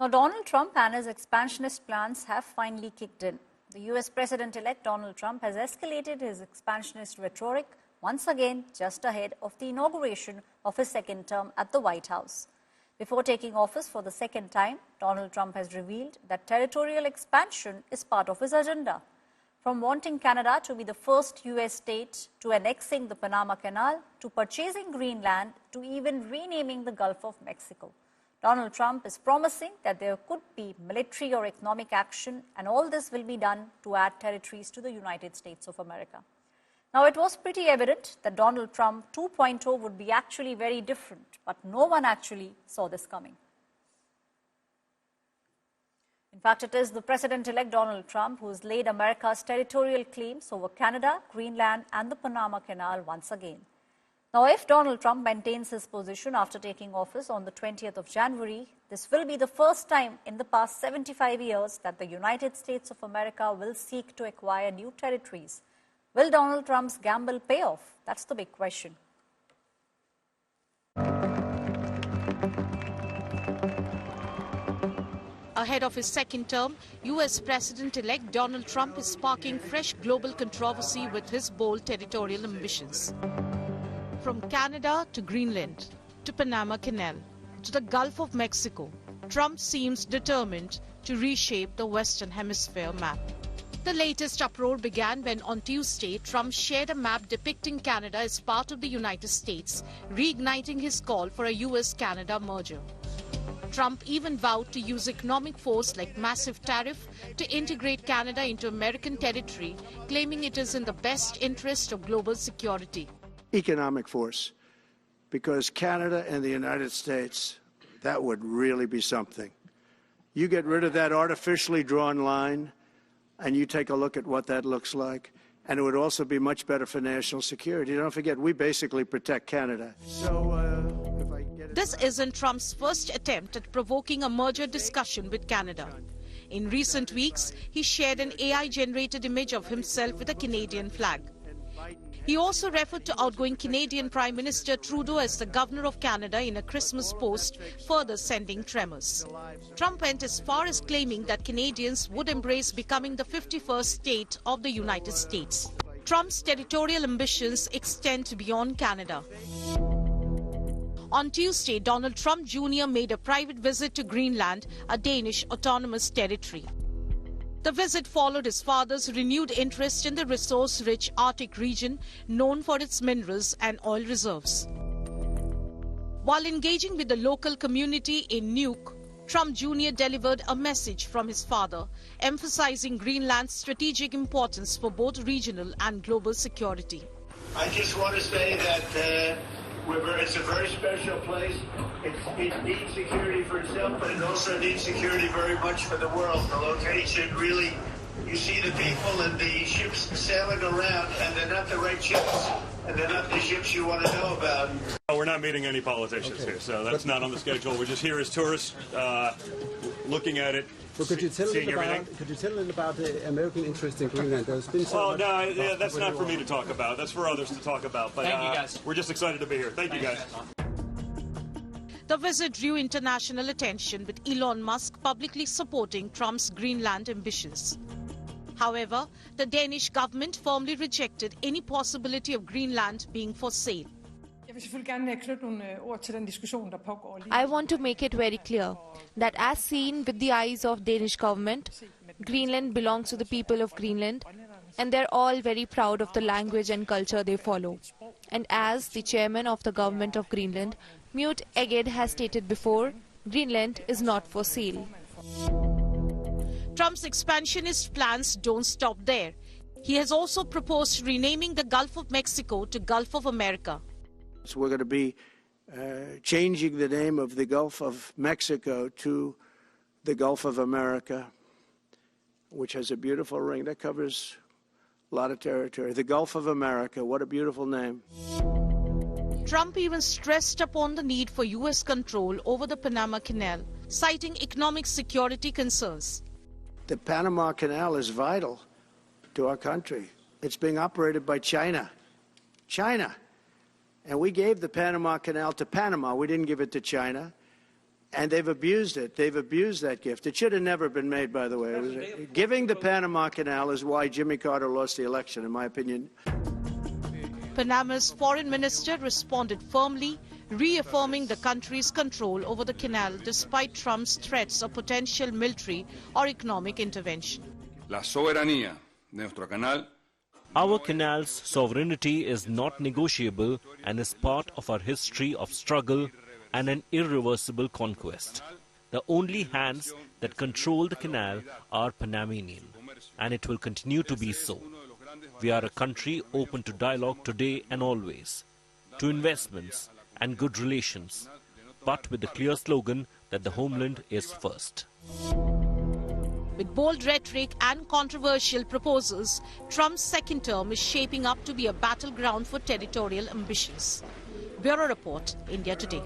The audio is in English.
Now, Donald Trump and his expansionist plans have finally kicked in. The US President-elect Donald Trump has escalated his expansionist rhetoric once again just ahead of the inauguration of his second term at the White House. Before taking office for the second time, Donald Trump has revealed that territorial expansion is part of his agenda. From wanting Canada to be the first US state, to annexing the Panama Canal, to purchasing Greenland, to even renaming the Gulf of Mexico. Donald Trump is promising that there could be military or economic action, and all this will be done to add territories to the United States of America. Now, it was pretty evident that Donald Trump 2.0 would be actually very different, but no one actually saw this coming. In fact, it is the President-elect Donald Trump who has laid America's territorial claims over Canada, Greenland, and the Panama Canal once again. Now, if Donald Trump maintains his position after taking office on the 20th of January, this will be the first time in the past 75 years that the United States of America will seek to acquire new territories. Will Donald Trump's gamble pay off? That's the big question. Ahead of his second term, US President-elect Donald Trump is sparking fresh global controversy with his bold territorial ambitions. From Canada to Greenland, to Panama Canal, to the Gulf of Mexico, Trump seems determined to reshape the Western Hemisphere map. The latest uproar began when on Tuesday, Trump shared a map depicting Canada as part of the United States, reigniting his call for a US-Canada merger. Trump even vowed to use economic force like massive tariff to integrate Canada into American territory, claiming it is in the best interest of global security. Economic force, because Canada and the United States, that would really be something. You get rid of that artificially drawn line, and you take a look at what that looks like, and it would also be much better for national security. Don't forget, we basically protect Canada. This isn't Trump's first attempt at provoking a merger discussion with Canada. In recent weeks, he shared an AI-generated image of himself with a Canadian flag. He also referred to outgoing Canadian Prime Minister Trudeau as the Governor of Canada in a Christmas post, further sending tremors. Trump went as far as claiming that Canadians would embrace becoming the 51st state of the United States. Trump's territorial ambitions extend beyond Canada. On Tuesday, Donald Trump Jr. made a private visit to Greenland, a Danish autonomous territory. The visit followed his father's renewed interest in the resource-rich Arctic region, known for its minerals and oil reserves. While engaging with the local community in Nuuk, Trump Jr. delivered a message from his father, emphasizing Greenland's strategic importance for both regional and global security. I just want to say that it's a very special place. It needs security for itself, but it also needs security very much for the world. The location really, you see the people and the ships sailing around, and they're not the right ships, and they're not the ships you want to know about. We're not meeting any politicians here, so that's not on the schedule. We're just here as tourists, looking at it. Well, could you tell a little about the American interest in Greenland? There's been so no, that's not for me to talk about. That's for others to talk about. But Thank you guys. We're just excited to be here. Thank you guys. The visit drew international attention, with Elon Musk publicly supporting Trump's Greenland ambitions. However, the Danish government firmly rejected any possibility of Greenland being for sale. I want to make it very clear that, as seen with the eyes of Danish government, Greenland belongs to the people of Greenland, and they're all very proud of the language and culture they follow. And as the chairman of the government of Greenland, Mute Eged, has stated before, Greenland is not for sale. Trump's expansionist plans don't stop there. He has also proposed renaming the Gulf of Mexico to Gulf of America. So we're going to be changing the name of the Gulf of Mexico to the Gulf of America, which has a beautiful ring that covers a lot of territory. The Gulf of America, what a beautiful name. Trump even stressed upon the need for U.S. control over the Panama Canal, citing economic security concerns. The Panama Canal is vital to our country. It's being operated by China. China. And we gave the Panama Canal to Panama. We didn't give it to China. And they've abused it. They've abused that gift. It should have never been made, by the way. Giving the Panama Canal is why Jimmy Carter lost the election, in my opinion. Panama's foreign minister responded firmly, reaffirming the country's control over the canal despite Trump's threats of potential military or economic intervention. La soberanía de nuestro canal. Our canal's sovereignty is not negotiable and is part of our history of struggle and an irreversible conquest. The only hands that control the canal are Panamanian, and it will continue to be so. We are a country open to dialogue today and always, to investments and good relations, but with the clear slogan that the homeland is first. With bold rhetoric and controversial proposals, Trump's second term is shaping up to be a battleground for territorial ambitions. Bureau Report, India Today.